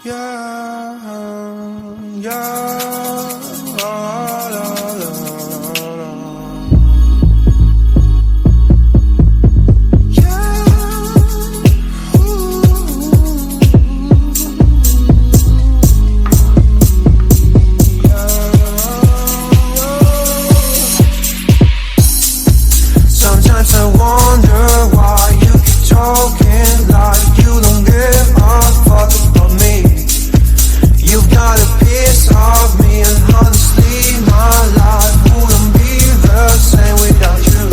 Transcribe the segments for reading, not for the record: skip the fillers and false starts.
Yeah, yeah, la, la, la, la. Yeah, ooh. Sometimes I wonder why you keep talking like you don't give a fuck about me. You've got a piece of me, and honestly my life wouldn't be the same without you.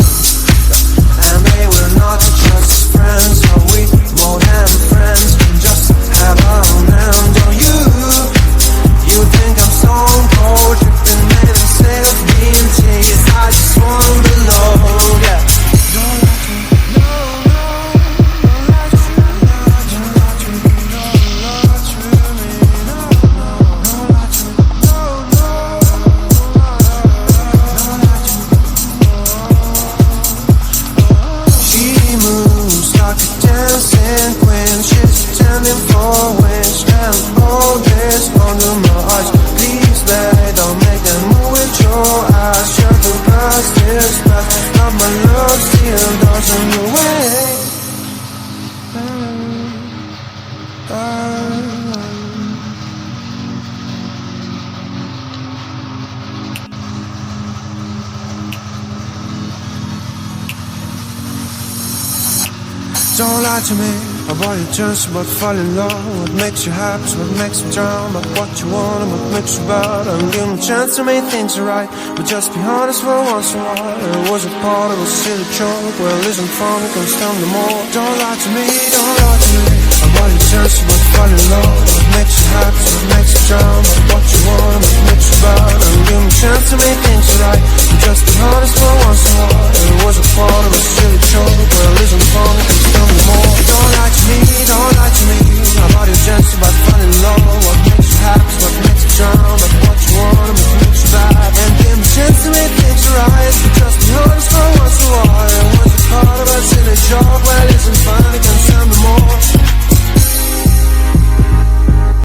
And they were not just friends, are we more than friends? Just have a hand on you. You think I'm stone cold, tripping and instead of being teased, I just want to know, yeah. Don't lie to me, no, no. Don't lie to me, don't lie to me, don't lie to me, no, no. Don't lie to me, no, no. Don't lie to me. She moves like a dancing queen. She's standing for wings, and all this under my eyes. Please, babe, don't make them move with your eyes. You're the past is past, but my love still doesn't away. Don't lie to me about your chance, about falling in love. What makes you happy, what makes you drown, about what you want and what makes you bad. I'm giving a chance to make things right, but just be honest for once in a while. It was a part of a silly joke. Well, listen from it, comes down the more. Don't lie to me about your chance, about falling in love.